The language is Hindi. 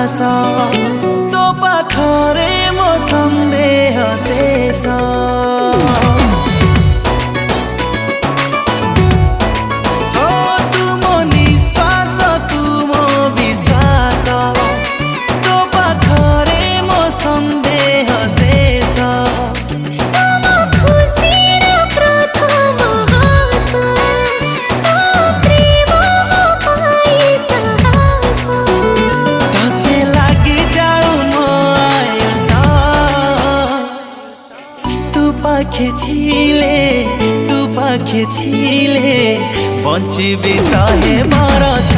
विश्वास तो पाखरे मो संदेह शेष तू पाखे थिले बंची भी सहे बरस।